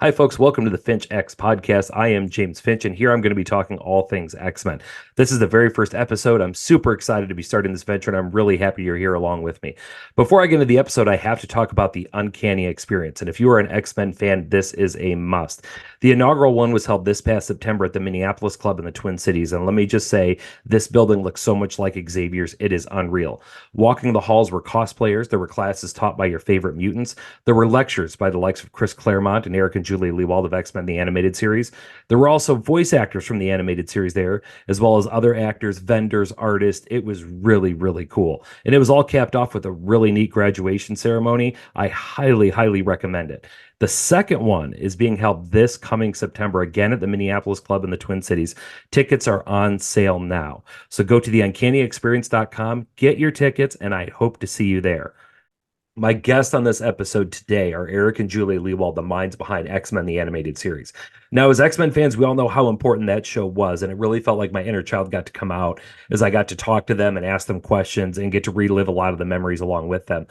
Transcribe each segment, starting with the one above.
Hi, folks. Welcome to the Finch X podcast. I am James Finch, and here I'm going to be talking all things X-Men. This is the very first episode. I'm super excited to be starting this venture, and I'm really happy you're here along with me. Before I get into the episode, I have to talk about the Uncanny Experience. And if you are an X-Men fan, this is a must. The inaugural one was held this past September at the Minneapolis Club in the Twin Cities. And let me just say, this building looks so much like Xavier's. It is unreal. Walking the halls were cosplayers. There were classes taught by your favorite mutants. There were lectures by the likes of Chris Claremont and Eric and Julia Lewald of X-Men the Animated Series. There were also voice actors from the animated series there, as well as other actors, vendors, artists. It was really, really cool. And it was all capped off with a really neat graduation ceremony. I highly, highly recommend it. The second one is being held this coming September, again at the Minneapolis Club in the Twin Cities. Tickets are on sale now. So go to theuncannyexperience.com, get your tickets, and I hope to see you there. My guests on this episode today are Eric and Julia Lewald, the minds behind X-Men, the animated series. Now, as X-Men fans, we all know how important that show was, and it really felt like my inner child got to come out as I got to talk to them and ask them questions and get to relive a lot of the memories along with them.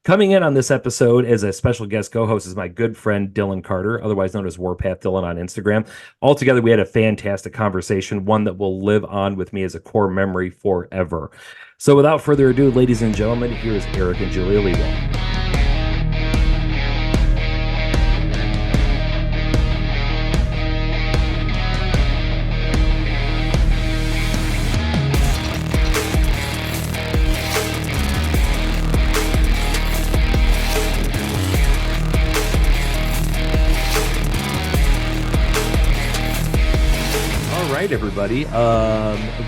Coming in on this episode as a special guest co-host is my good friend Dylan Carter, otherwise known as Warpath Dylan on Instagram. Altogether, we had a fantastic conversation, one that will live on with me as a core memory forever. So without further ado, ladies and gentlemen, here is Eric and Julia Lewald. Everybody,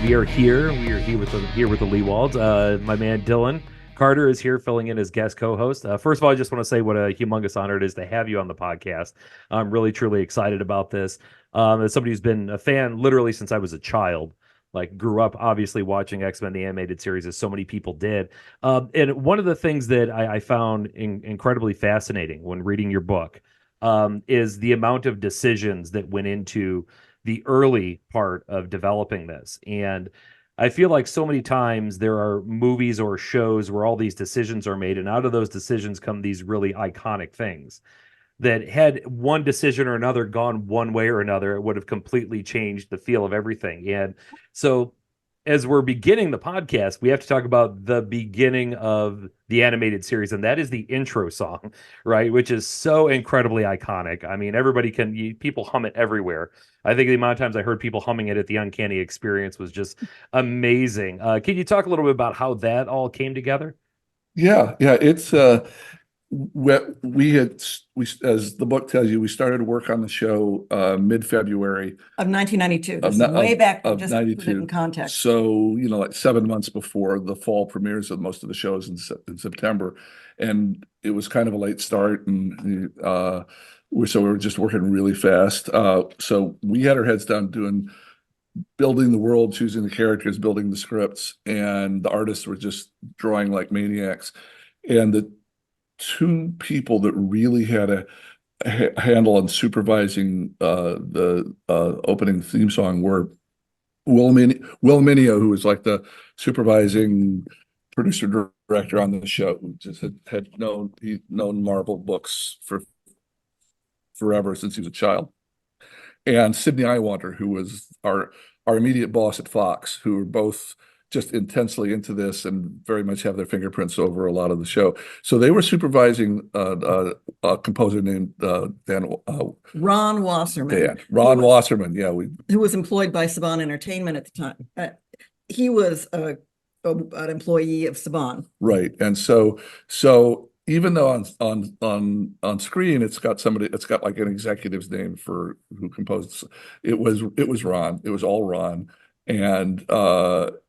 we are here. We are here with the Lewalds. My man Dylan Carter is here, filling in as guest co-host. First of all, I just want to say what a humongous honor it is to have you on the podcast. I'm really truly excited about this. As somebody who's been a fan literally since I was a child, like grew up obviously watching X-Men the animated series, as so many people did. And one of the things that I found incredibly fascinating when reading your book is the amount of decisions that went into the early part of developing this. And I feel like so many times there are movies or shows where all these decisions are made, and out of those decisions come these really iconic things that had one decision or another gone one way or another, it would have completely changed the feel of everything. And so as we're beginning the podcast, we have to talk about the beginning of the animated series, and that is the intro song, right? Which is so incredibly iconic. I mean, people hum it everywhere. I think the amount of times I heard people humming it at the Uncanny Experience was just amazing. Can you talk a little bit about how that all came together? Yeah, it's we as the book tells you, we started work on the show mid-February of 1992. of, This is way back, of just to put it 92. in context. So, like 7 months before the fall premieres of most of the shows in September. And it was kind of a late start, and we were just working really fast. So we had our heads down building the world, choosing the characters, building the scripts, and the artists were just drawing like maniacs. And the two people that really had a handle on supervising the opening theme song were Will Mineo, who was like the supervising producer director on the show, who just had known Marvel books for forever since he was a child, and Sydney Iwanter, who was our immediate boss at Fox, who were both just intensely into this and very much have their fingerprints over a lot of the show. So they were supervising a composer named Ron Wasserman. Ron Wasserman. Yeah, who was employed by Saban Entertainment at the time. He was an employee of Saban. Right. And so even though on screen it's got like an executive's name for who composed, it was Ron. It was all Ron. And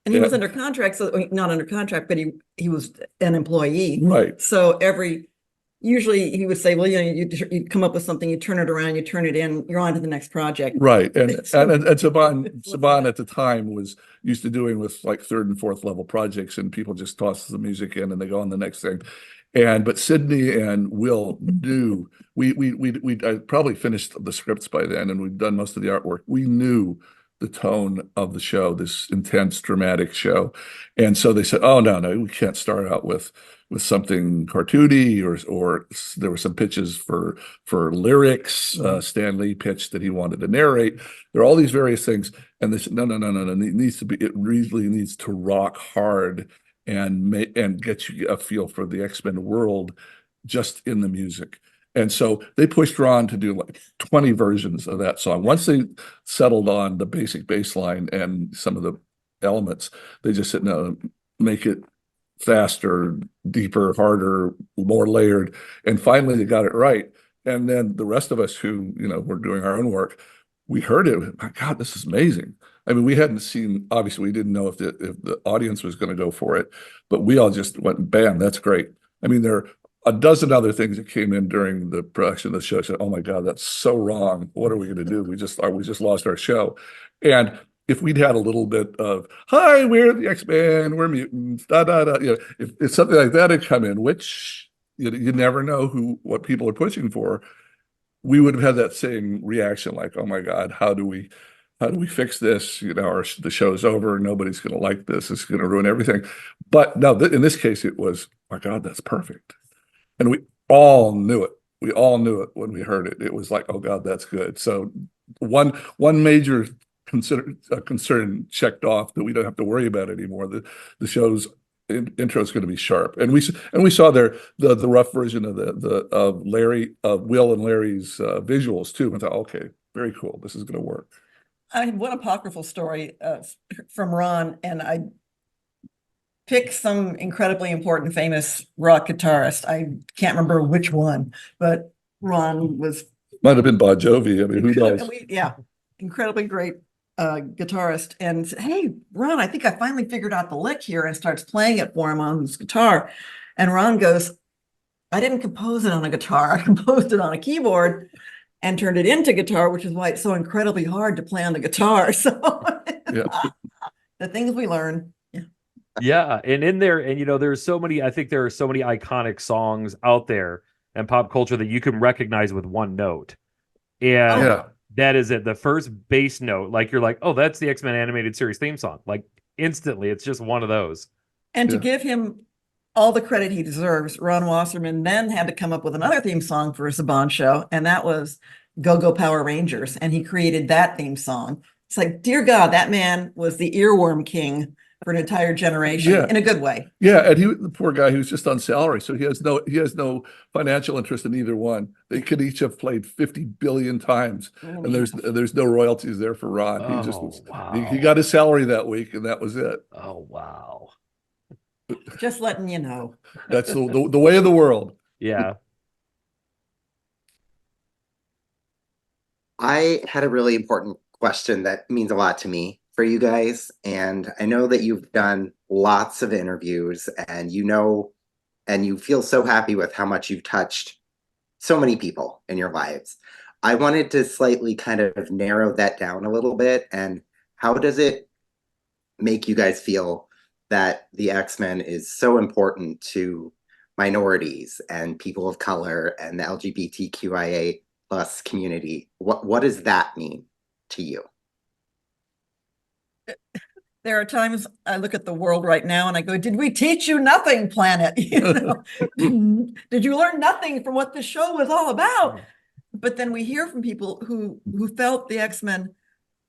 he was under contract, so not under contract, but he was an employee. Right. So usually he would say, well, you come up with something, you turn it around, you turn it in, you're on to the next project. Right. And Saban at the time was used to doing with like third and fourth level projects, and people just toss the music in and they go on the next thing. But Sydney and Will knew I probably finished the scripts by then, and we'd done most of the artwork. We knew the tone of the show, this intense, dramatic show. And so they said, oh, no, we can't start out with something cartoony, or there were some pitches for lyrics. Stan Lee pitched that he wanted to narrate. There are all these various things. And they said, no, it really needs to rock hard and get you a feel for the X-Men world just in the music. And so they pushed Ron to do like 20 versions of that song. Once they settled on the basic bass line and some of the elements, they just said, no, make it faster, deeper, harder, more layered. And finally they got it right. And then the rest of us who, were doing our own work, we heard it. My God, this is amazing. I mean, we hadn't seen, obviously we didn't know if the audience was going to go for it, but we all just went, bam, that's great. I mean, there are a dozen other things that came in during the production of the show. Said, oh my God, that's so wrong. What are we going to do? We just lost our show. And if we'd had a little bit of, hi, we're the X-Men, we're mutants, if something like that had come in, which you never know what people are pushing for, we would have had that same reaction, like, oh my God, how do we fix this? The show's over. Nobody's going to like this. It's going to ruin everything. But no, in this case, it was, my God, that's perfect. And we all knew it. We all knew it when we heard it. It was like, oh God, that's good. So one major concern checked off, that we don't have to worry about anymore. The show's intro is going to be sharp, and we saw the rough version of Will and Larry's visuals too. And thought, okay, very cool. This is going to work. I had one apocryphal story from Ron, and I picked some incredibly important, famous rock guitarist. I can't remember which one, but Ron might have been Bon Jovi. I mean, who knows? Yeah, incredibly great guitarist. And said, hey, Ron, I think I finally figured out the lick here, and starts playing it for him on his guitar. And Ron goes, I didn't compose it on a guitar. I composed it on a keyboard and turned it into guitar, which is why it's so incredibly hard to play on the guitar. So the things we learn. Yeah, and in there, and there's so many. I think there are so many iconic songs out there in pop culture that you can recognize with one note, and that is it. The first bass note, like you're like, oh, that's the X-Men animated series theme song. Like instantly, it's just one of those. And to give him all the credit he deserves, Ron Wasserman then had to come up with another theme song for a Saban show, and that was Go Go Power Rangers, and he created that theme song. It's like, dear God, that man was the earworm king for an entire generation, in a good way. Yeah, and the poor guy, he was just on salary, so he has no financial interest in either one. They could each have played 50 billion times, and there's no royalties there for Ron. He just he got his salary that week, and that was it. Oh wow! Just letting you know. That's the way of the world. Yeah. I had a really important question that means a lot to me for you guys. And I know that you've done lots of interviews, and and you feel so happy with how much you've touched so many people in your lives. I wanted to slightly kind of narrow that down a little bit. And how does it make you guys feel that the X-Men is so important to minorities and people of color and the LGBTQIA plus community? What does that mean to you? There are times I look at the world right now and I go, did we teach you nothing, planet? Did you learn nothing from what the show was all about? But then we hear from people who felt the X-Men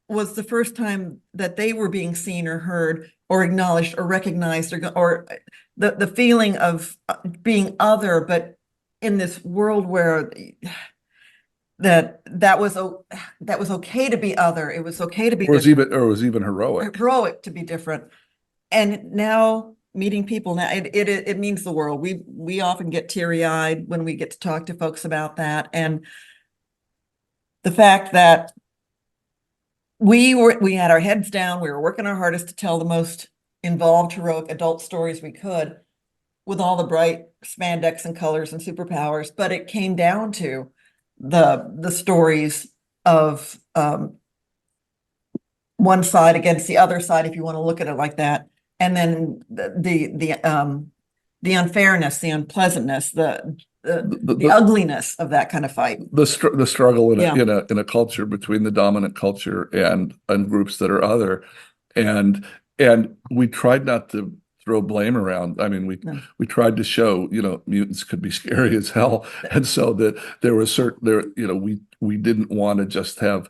was the first time that they were being seen or heard or acknowledged or recognized, or the feeling of being other, but in this world where that was okay to be other. It was okay to be different. Or it was even heroic to be different. And now meeting people now, it means the world. We often get teary-eyed when we get to talk to folks about that. And the fact that we had our heads down, we were working our hardest to tell the most involved, heroic adult stories we could with all the bright spandex and colors and superpowers, but it came down to the stories of one side against the other side, if you want to look at it like that, and then the unfairness, the unpleasantness, the the ugliness of that kind of fight. The struggle in Yeah. in a culture between the dominant culture and groups that are other, and we tried not to throw blame around. I mean, No. we tried to show, mutants could be scary as hell, and so that there was we didn't want to just have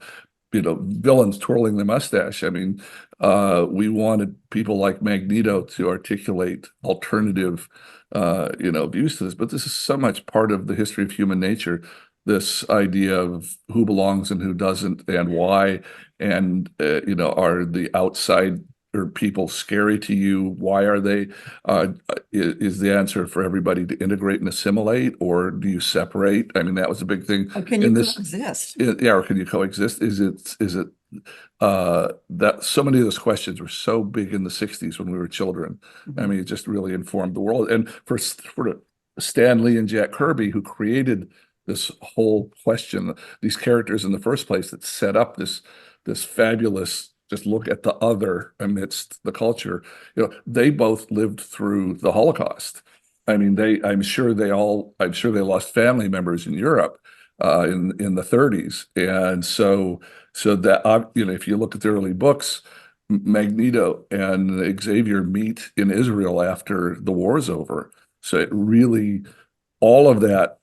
villains twirling their mustache. I mean, we wanted people like Magneto to articulate alternative views to this, but this is so much part of the history of human nature. This idea of who belongs and who doesn't, and why, and are the outside or people scary to you? Why are they? Is the answer for everybody to integrate and assimilate, or do you separate? I mean, that was a big thing. Or can you coexist? Yeah, or can you coexist? Is it that so many of those questions were so big in the 60s when we were children? I mean, it just really informed the world. And for Stan Lee and Jack Kirby, who created this whole question, these characters in the first place that set up this fabulous just look at the other amidst the culture. They both lived through the Holocaust. I mean, I'm sure they lost family members in Europe in the 30s, and so that if you look at the early books, Magneto and Xavier meet in Israel after the war's over. So it really, all of that,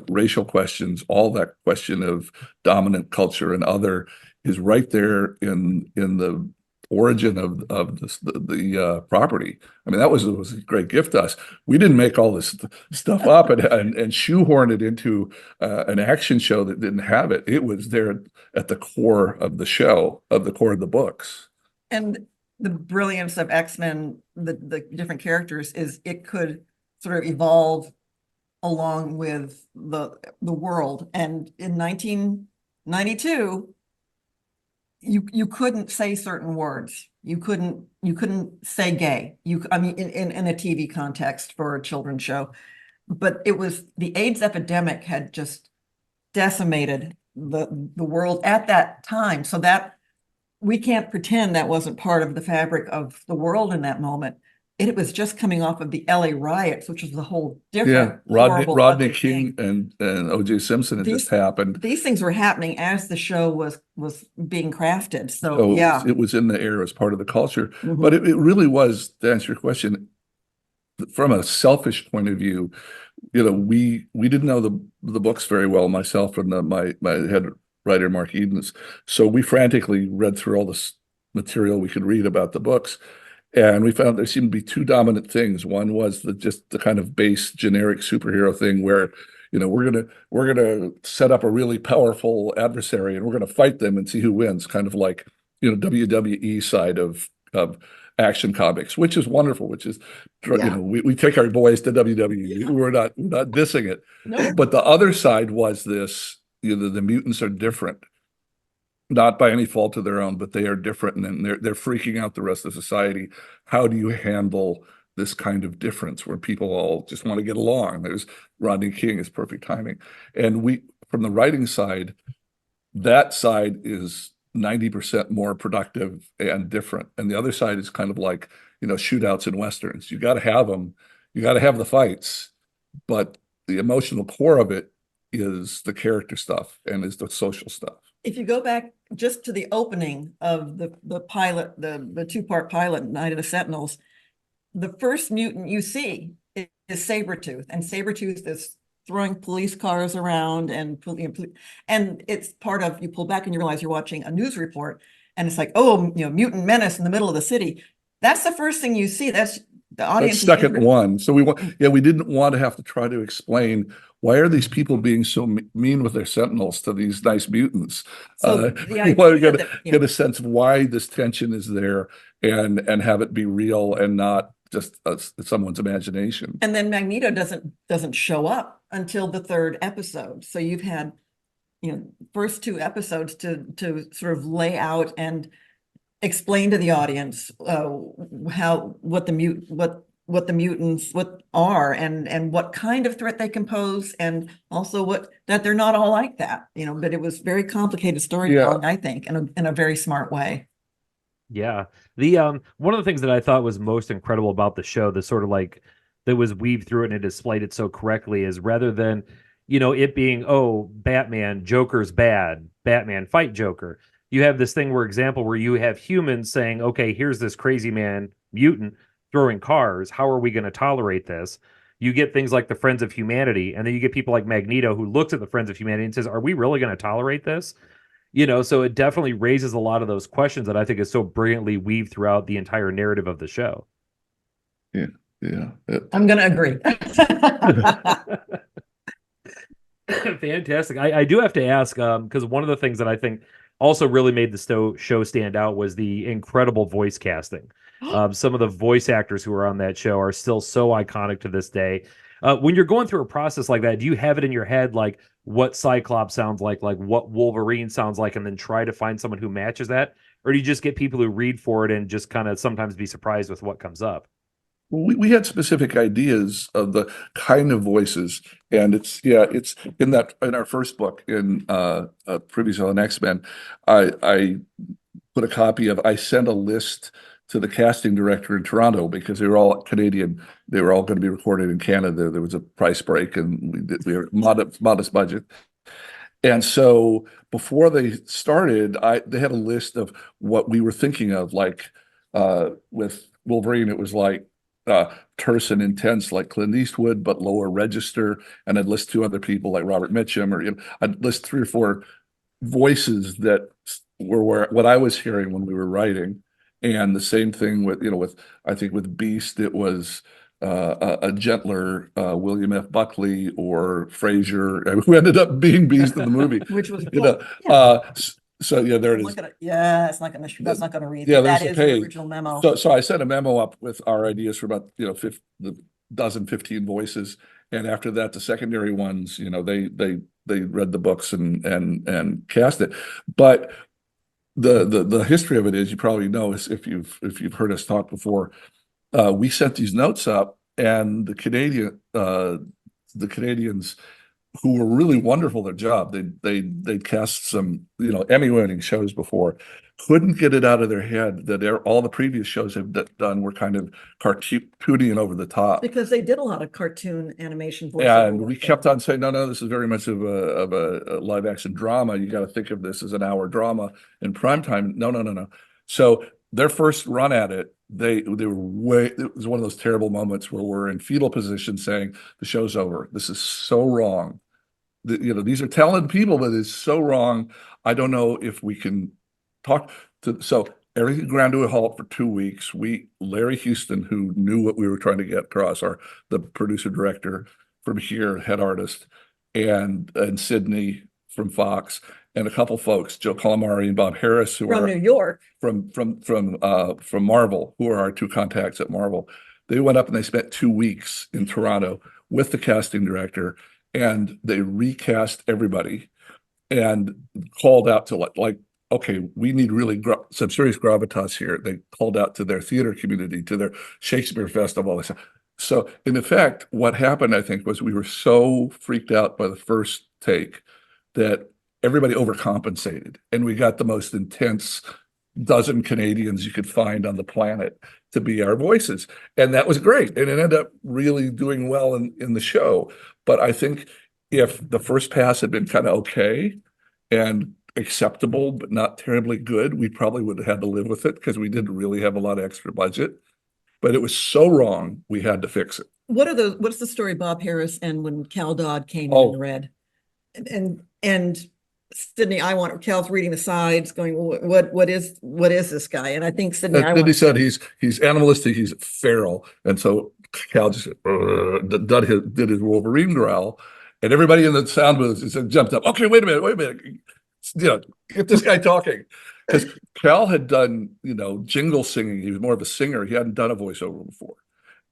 racial questions, all that question of dominant culture and other is right there in the origin of the property. I mean, that was a great gift to us. We didn't make all this stuff up and shoehorn it into an action show that didn't have it. It was there at the core of the show, of the core of the books. And the brilliance of X-Men, the different characters, is it could sort of evolve along with the world. And in 1992, you couldn't say certain words. You couldn't say gay. I mean, in a TV context for a children's show, but it was the AIDS epidemic had just decimated the world at that time. So that we can't pretend that wasn't part of the fabric of the world in that moment. It was just coming off of the LA riots, which was the whole different. Rodney King and O.J. Simpson had just happened. These things were happening as the show was being crafted. So yeah, it was in the air as part of the culture. But it really was, to answer your question, from a selfish point of view, we didn't know the books very well, myself and my head writer Mark Edens. So we frantically read through all this material we could read about the books. And we found there seemed to be two dominant things. One was just the kind of base generic superhero thing where, we're gonna set up a really powerful adversary and we're gonna fight them and see who wins, kind of like, WWE side of action comics, which is wonderful, which is, we take our boys to WWE. We're not dissing it. No. But the other side was this, the mutants are different. Not by any fault of their own, but they are different, and they're freaking out the rest of society. How do you handle this kind of difference where people all just want to get along? There's Rodney King is perfect timing. And from the writing side, that side is 90% more productive and different. And the other side is kind of like, shootouts in Westerns. You got to have them. You got to have the fights, but the emotional core of it is the character stuff and is the social stuff. If you go back just to the opening of the pilot, the two-part pilot, Night of the Sentinels, the first mutant you see is Sabretooth, and Sabretooth is throwing police cars around and it's part of, you pull back and you realize you're watching a news report, and it's like, oh, mutant menace in the middle of the city. That's the first thing you see. That's the audience. That's second one. So we didn't want to have to try to explain why are these people being so mean with their sentinels to these nice mutants. So we want to get a sense of why this tension is there and have it be real and not just someone's imagination. And then Magneto doesn't show up until the third episode. So you've had first two episodes to sort of lay out and explain to the audience what the mutants are and what kind of threat they can pose, and also that they're not all like that, but it was very complicated storytelling, I think, in a very smart way. Yeah. The one of the things that I thought was most incredible about the show, the sort of like that was weaved through it and it displayed it so correctly, is rather than, you know, it being, oh, Batman, Joker's bad, Batman fight Joker. You have this thing where you have humans saying, okay, here's this crazy man, mutant, throwing cars. How are we going to tolerate this? You get things like the Friends of Humanity, and then you get people like Magneto who looks at the Friends of Humanity and says, are we really going to tolerate this? You know, so it definitely raises a lot of those questions that I think is so brilliantly weaved throughout the entire narrative of the show. Yeah, yeah. I'm going to agree. Fantastic. I do have to ask, because one of the things that I think also really made the show stand out was the incredible voice casting. Some of the voice actors who are on that show are still so iconic to this day. When you're going through a process like that, do you have it in your head, like what Cyclops sounds like what Wolverine sounds like, and then try to find someone who matches that? Or do you just get people who read for it and just kind of sometimes be surprised with what comes up? We had specific ideas of the kind of voices, and it's in our first book in Privy on X-Men, I put a copy of, I sent a list to the casting director in Toronto because they were all Canadian. They were all going to be recorded in Canada. There was a price break, and we were modest budget. And so before they started, they had a list of what we were thinking of, like with Wolverine, it was like terse and intense like Clint Eastwood, but lower register. And I'd list two other people like Robert Mitchum, or I'd list 3 or 4 voices that were what I was hearing when we were writing. And the same thing with I think with Beast, it was a gentler William F. Buckley or Frazier, who ended up being Beast in the movie. Which was, so yeah, there it is. Yeah, it's not going to, that's not going to read. Yeah, That there's is the the page. original memo. So I sent a memo up with our ideas for about, the dozen, 15 voices. And after that, the secondary ones, they read the books and cast it. But the history of it is, you probably know, is if you've heard us talk before, we sent these notes up, and the Canadians, who were really wonderful at their job, they'd cast some Emmy-winning shows before, couldn't get it out of their head that all the previous shows have done were kind of cartoony and over the top. Because they did a lot of cartoon animation voiceover And work we there. kept on saying, no, this is very much of a live action drama. You got to think of this as an hour drama in prime time. No. So their first run at it, they were it was one of those terrible moments where we're in fetal position saying the show's over. This is so wrong. These are talented people, but it's so wrong. I don't know if we can talk to, so everything ground to a halt for 2 weeks. Larry Houston, who knew what we were trying to get across, the producer director from here, head artist, and Sydney from Fox, and a couple folks, Joe Calamari and Bob Harris, who From are New York. from Marvel, who are our 2 contacts at Marvel. They went up and they spent 2 weeks in Toronto with the casting director, and they recast everybody and called out to like, okay, we need really some serious gravitas here. They called out to their theater community, to their Shakespeare Festival. So in effect, what happened, I think, was we were so freaked out by the first take that everybody overcompensated, and we got the most intense dozen Canadians you could find on the planet to be our voices. And that was great. And it ended up really doing well in the show. But I think if the first pass had been kind of okay and acceptable, but not terribly good, we probably would have had to live with it, because we didn't really have a lot of extra budget. But it was so wrong, we had to fix it. What's the story, Bob Harris and when Cal Dodd came in and read? And Sydney, Cal's reading the sides going, what is this guy? And I think Sydney, Then he said he's animalistic, he's feral. And so Cal just did his Wolverine growl, and everybody in the sound booth jumped up. Okay, wait a minute. Get this guy talking. Because Cal had done, jingle singing. He was more of a singer. He hadn't done a voiceover before.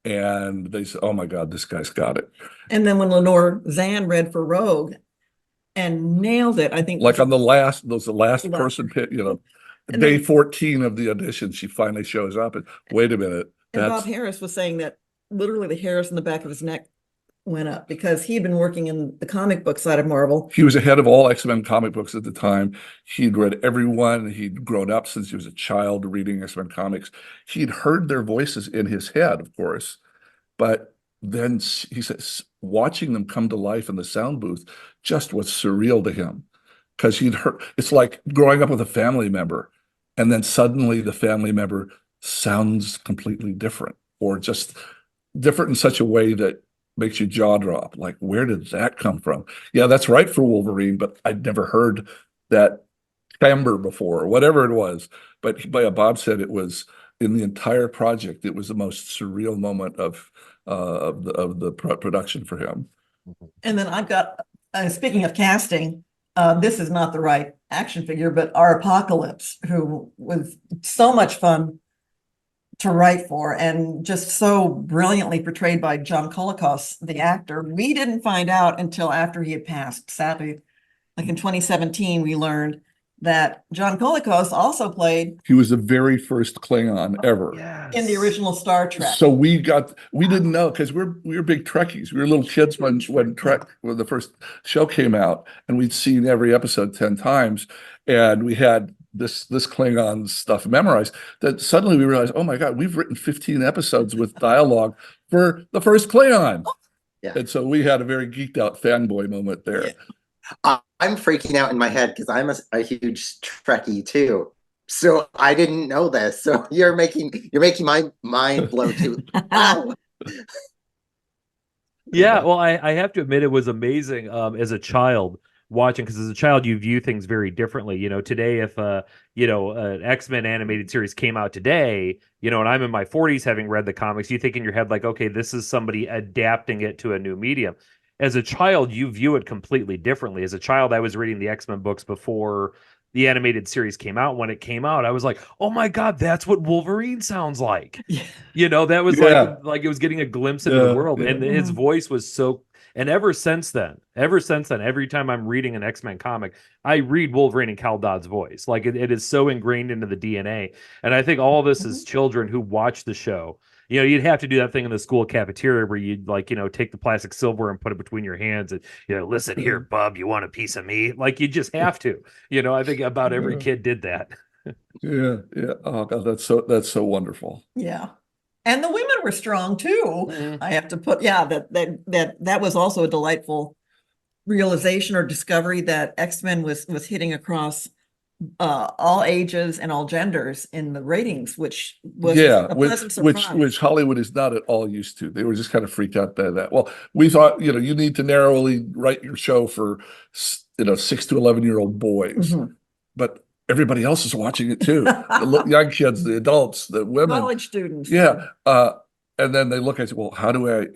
And they said, oh my God, this guy's got it. And then when Lenore Zan read for Rogue and nailed it, I think. Like on the last person, day 14 of the audition, she finally shows up and wait a minute. And Bob Harris was saying that literally the hairs on the back of his neck went up because he'd been working in the comic book side of Marvel. He was ahead of all X-Men comic books at the time. He'd read everyone. He'd grown up since he was a child reading X-Men comics. He'd heard their voices in his head, of course, but then he says watching them come to life in the sound booth just was surreal to him, because he'd heard, it's like growing up with a family member, and then suddenly the family member sounds completely different, or just different in such a way that makes your jaw drop. Like, where did that come from? Yeah, that's right for Wolverine, but I'd never heard that timbre before, or whatever it was. But Bob said it was, in the entire project, it was the most surreal moment of the production for him. And then I've got, speaking of casting, this is not the right action figure, but our Apocalypse, who was so much fun to write for and just so brilliantly portrayed by John Colicos, the actor. We didn't find out until after he had passed. Sadly, like in 2017, we learned that John Colicos also played He was the very first Klingon ever. in the original Star Trek. So we didn't know, because we were big Trekkies. We were little kids when the first show came out, and we'd seen every episode 10 times, and we had this Klingon stuff memorized. That suddenly we realized, oh my God, we've written 15 episodes with dialogue for the first Klingon. Yeah. And so we had a very geeked out fanboy moment there. I'm freaking out in my head because I'm a huge Trekkie too. So I didn't know this. So you're making my mind blow too. Wow. Yeah, well, I have to admit it was amazing as a child watching, because as a child you view things very differently. Today, if an X-Men animated series came out today, and I'm in my 40s having read the comics, you think in your head like, okay, this is somebody adapting it to a new medium. As a child, you view it completely differently. As a child, I was reading the X-Men books before the animated series came out. When it came out, I was like, oh my God, that's what Wolverine sounds like. That was like it was getting a glimpse into the world. And his voice was so, and ever since then, every time I'm reading an X-Men comic, I read Wolverine and Cal Dodd's voice. Like it is so ingrained into the DNA. And I think all of us as children who watch the show, you'd have to do that thing in the school cafeteria where you'd take the plastic silverware and put it between your hands and, listen here, bub, you want a piece of me? Like you just have to, I think about every kid did that. Yeah. Oh God, that's so wonderful. Yeah. And the women were strong too. I have to put, that was also a delightful realization or discovery that X-Men was hitting across all ages and all genders in the ratings, which was a pleasant surprise. Which Hollywood is not at all used to. They were just kind of freaked out by that. Well, we thought, you need to narrowly write your show for 6 to 11-year-old boys, but everybody else is watching it too. The young kids, the adults, the women, college students. Yeah, and then they look at, well, how do I,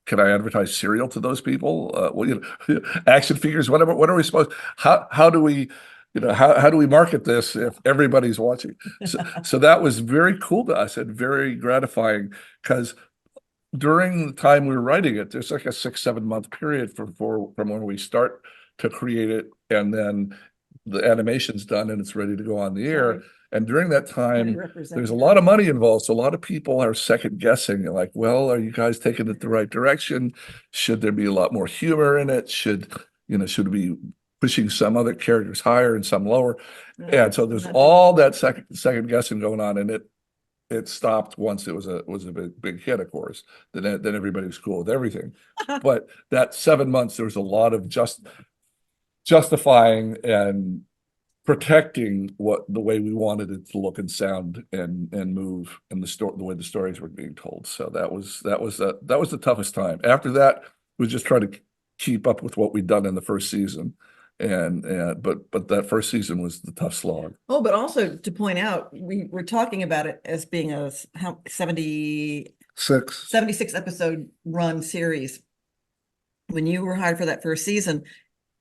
can I advertise cereal to those people? Action figures, whatever. What are we supposed? How do we? How do we market this if everybody's watching? So that was very cool to us and very gratifying, because during the time we were writing it, there's like a 6-7 month period from when we start to create it, and then the animation's done and it's ready to go on the air. And during that time, there's a lot of money involved. So a lot of people are second guessing. Like, well, are you guys taking it the right direction? Should there be a lot more humor in it? Should we be pushing some other characters higher and some lower? And so there's all that second guessing going on, and it stopped once it was a big hit, of course. Then everybody was cool with everything. But that 7 months, there was a lot of justifying and protecting the way we wanted it to look and sound and move, and the way the stories were being told. So that was the toughest time. After that, we just try to keep up with what we'd done in the first season. But that first season was the tough slog. Oh, but also to point out, we're talking about it as being a 76 episode run series. When you were hired for that first season,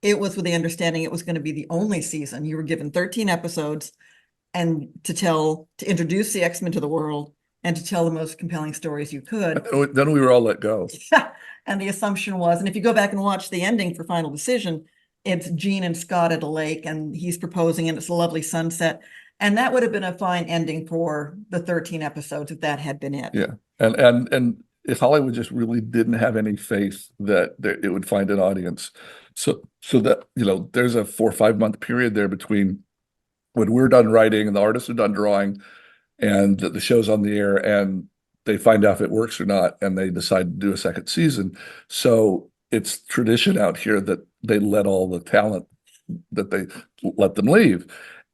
it was with the understanding it was going to be the only season. You were given 13 episodes and to introduce the X-Men to the world and to tell the most compelling stories you could. Then we were all let go. And the assumption was, and if you go back and watch the ending for Final Decision, it's Jean and Scott at a lake, and he's proposing, and it's a lovely sunset. And that would have been a fine ending for the 13 episodes if that had been it. Yeah. And if Hollywood just really didn't have any faith that it would find an audience. So that, there's a 4 or 5 month period there between when we're done writing and the artists are done drawing and the show's on the air, and they find out if it works or not, and they decide to do a second season. So it's tradition out here that they let all the talent that they let them leave.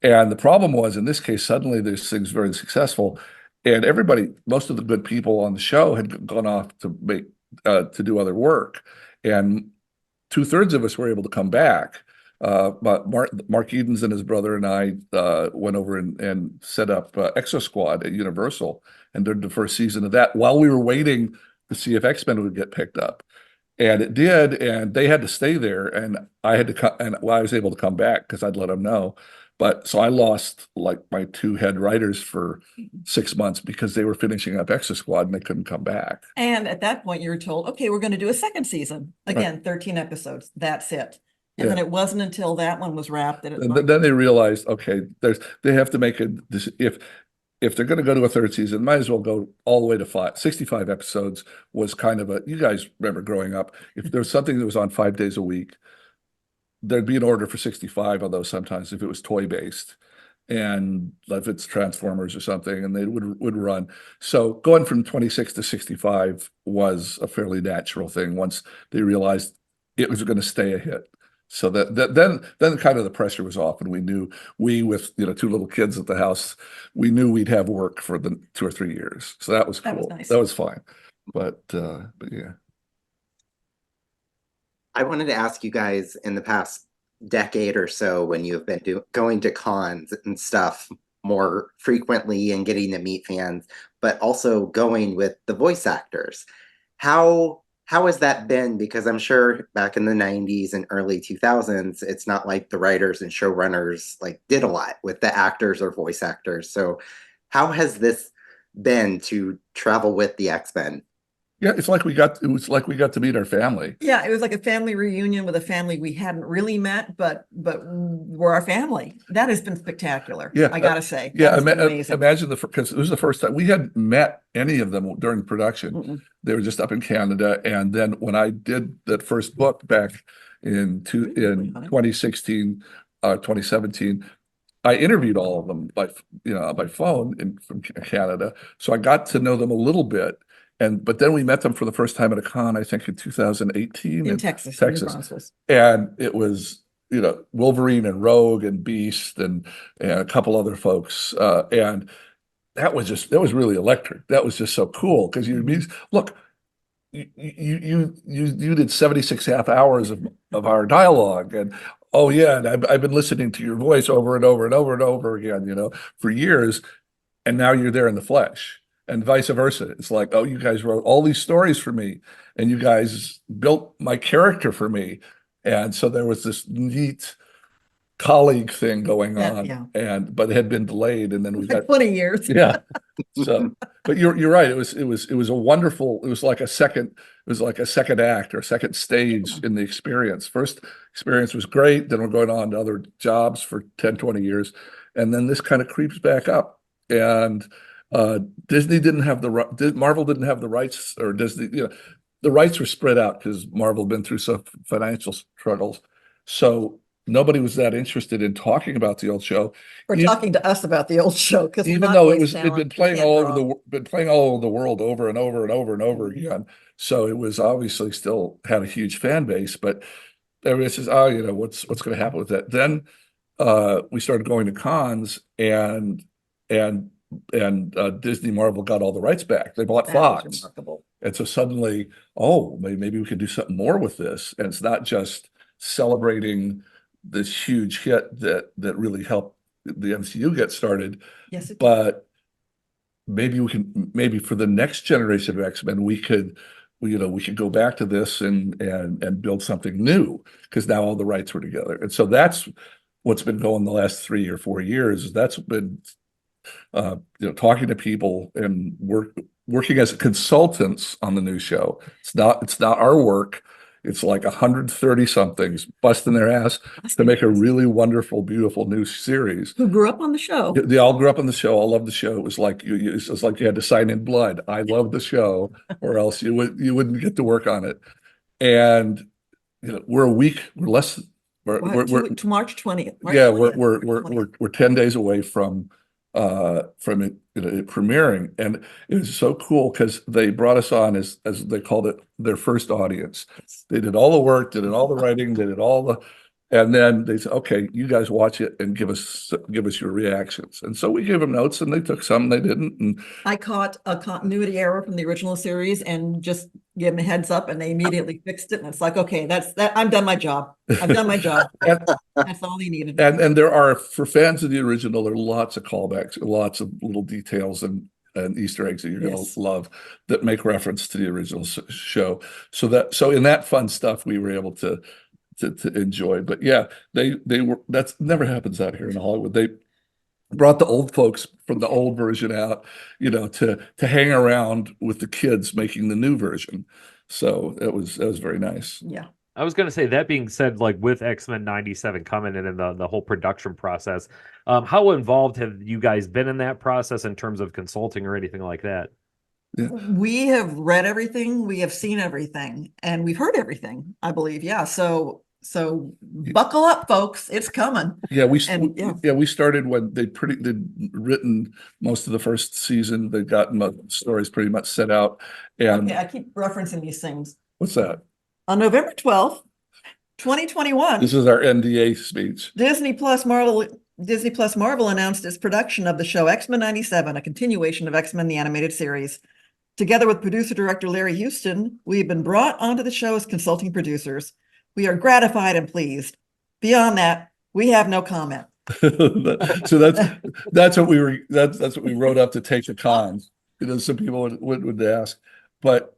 And the problem was, in this case, suddenly this thing's very successful, and everybody, most of the good people on the show had gone off to do other work, and 2/3 of us were able to come back. But Mark Edens and his brother and I went over and set up Exo Squad at Universal and did the first season of that while we were waiting to see if X-Men would get picked up. And it did, and they had to stay there, and I had to come, and well, I was able to come back because I'd let them know. But so I lost like my two head writers for 6 months because they were finishing up Exo Squad and they couldn't come back. And at that point, you were told, okay, we're going to do a second season. Again, 13 episodes. That's it. And then it wasn't until that one was wrapped that it. Then they realized, okay, they have to make this if they're going to go to a third season, might as well go all the way to 65 episodes. Was kind of you guys remember growing up, if there was something that was on 5 days a week, there'd be an order for 65 of those sometimes if it was toy based, and if it's Transformers or something, and they would run. So going from 26 to 65 was a fairly natural thing once they realized it was going to stay a hit. So then kind of the pressure was off, and we with two little kids at the house, we knew we'd have work for the 2 or 3 years. So that was cool. That was nice. That was fine. But yeah. I wanted to ask you guys, in the past decade or so, when you have been going to cons and stuff more frequently and getting to meet fans, but also going with the voice actors, how has that been? Because I'm sure back in the 90s and early 2000s, it's not like the writers and showrunners like did a lot with the actors or voice actors. So how has this been to travel with the X-Men? Yeah, it was like we got to meet our family. Yeah, it was like a family reunion with a family we hadn't really met, but were our family. That has been spectacular. Yeah, I gotta say. Yeah, amazing. imagine because it was the first time we hadn't met any of them during production. Mm-mm. They were just up in Canada, and then when I did that first book back in 2016, 2017. I interviewed all of them by phone from Canada, so I got to know them a little bit. But then we met them for the first time at a con, I think in 2018 In Texas. And it was, Wolverine and Rogue and Beast and a couple other folks. And that was really electric. That was just so cool because look, you did 76 half hours of our dialogue, and oh yeah, and I've been listening to your voice over and over and over and over again, for years, and now you're there in the flesh. And vice versa. It's like, oh, you guys wrote all these stories for me, and you guys built my character for me. And so there was this neat colleague thing going on, but it had been delayed, and then we got 20 years. Yeah. So, but you're right. It was a wonderful. It was like a second act or a second stage in the experience. First experience was great. Then we're going on to other jobs for 10, 20 years, and then this kind of creeps back up. And Disney didn't have Marvel didn't have the rights, or Disney, the rights were spread out because Marvel had been through some financial struggles. So nobody was that interested in talking about the old show. Or talking to us about the old show, because even though it'd been playing all over the world over and over and over and over again. So it was obviously still had a huge fan base, but everybody says, oh, what's going to happen with that? Then we started going to cons, and Disney Marvel got all the rights back. They bought Fox. And so suddenly, maybe we could do something more with this. And it's not just celebrating this huge hit that really helped the MCU get started. Yes, but maybe for the next generation of X-Men, we could go back to this and build something new, because now all the rights were together. And so that's what's been going the last 3 or 4 years. That's been talking to people and working as consultants on the new show. It's not our work. It's like 130 somethings busting their ass to make a really wonderful, beautiful new series. Who grew up on the show? They all grew up on the show. All loved the show. It was like you had to sign in blood. I love the show, or else you wouldn't get to work on it. And we're a week. We're less. We're to March 20th. We're 10 days away from from it premiering, and it was so cool because they brought us on as they called it, their first audience. They did all the work, did all the writing, did it all the, and then they said, "Okay, you guys watch it and give us your reactions." And so we gave them notes, and they took some, they didn't, and I caught a continuity error from the original series and just gave them a heads up, and they immediately fixed it. And it's like, okay, that's that. I've done my job. I've done my job. That's all they needed. and there are, for fans of the original, there are lots of callbacks, lots of little details and Easter eggs that you're going Yes. to love that make reference to the original show. So in that fun stuff, we were able to enjoy. But yeah, they were, that's never happens out here in Hollywood. They brought the old folks from the old version out, to hang around with the kids making the new version. So that was very nice. Yeah. I was going to say, that being said, like with X-Men 97 coming in and the whole production process, how involved have you guys been in that process in terms of consulting or anything like that? Yeah. We have read everything, we have seen everything, and we've heard everything, I believe. Yeah. So buckle up, folks. It's coming. Yeah, we started when they'd written most of the first season. They'd gotten the stories pretty much set out. And Okay, I keep referencing these things. what's that? On November 12th, 2021, This is our NDA speech. Disney Plus Marvel announced its production of the show X-Men 97, a continuation of X-Men the Animated Series. Together with producer-director Larry Houston, we've been brought onto the show as consulting producers. We are gratified and pleased. Beyond that, we have no comment. So that's what we wrote up to take the cons. Some people would ask, but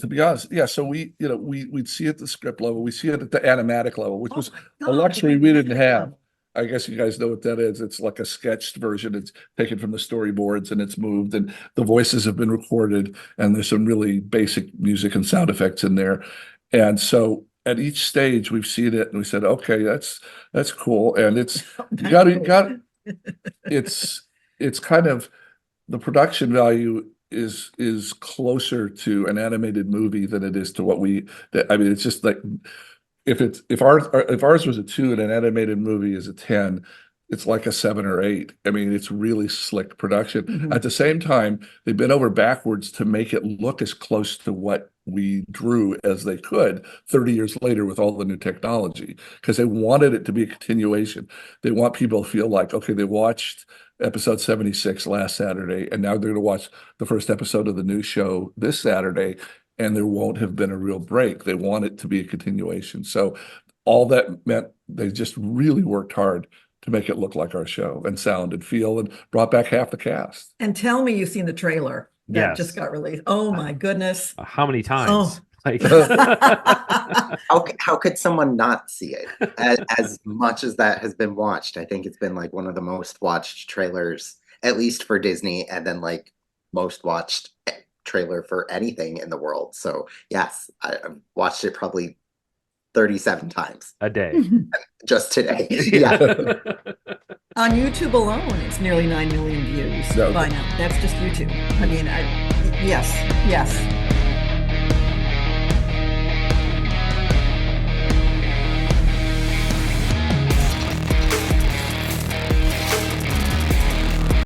to be honest, yeah. So we'd see at the script level, we see it at the animatic level, which was a luxury we didn't have. I guess you guys know what that is. It's like a sketched version. It's taken from the storyboards and it's moved, and the voices have been recorded, and there's some really basic music and sound effects in there. And so at each stage we've seen it and we said, okay, that's cool. And it's it's kind of, the production value is closer to an animated movie than it is to it's just like, if ours was a 2 and an animated movie is a 10, it's like a 7 or 8. I mean, it's really slick production. Mhm. At the same time, they bent over backwards to make it look as close to what we drew as they could 30 years later with all the new technology, because they wanted it to be a continuation. They want people to feel like, okay, they watched episode 76 last Saturday, and now they're going to watch the first episode of the new show this Saturday, and there won't have been a real break. They want it to be a continuation. So all that meant they just really worked hard to make it look like our show and sound and feel, and brought back half the cast. And tell me you've seen the trailer that Yes. just got released. Oh my goodness. How many times? Oh. Like, How could someone not see it? As much as that has been watched, I think it's been like one of the most watched trailers, at least for Disney, and then like most watched trailer for anything in the world. So yes, I've watched it probably 37 times a day. just today. Yeah. On YouTube alone, it's nearly 9 million views No. by now. That's just YouTube. I mean, yes.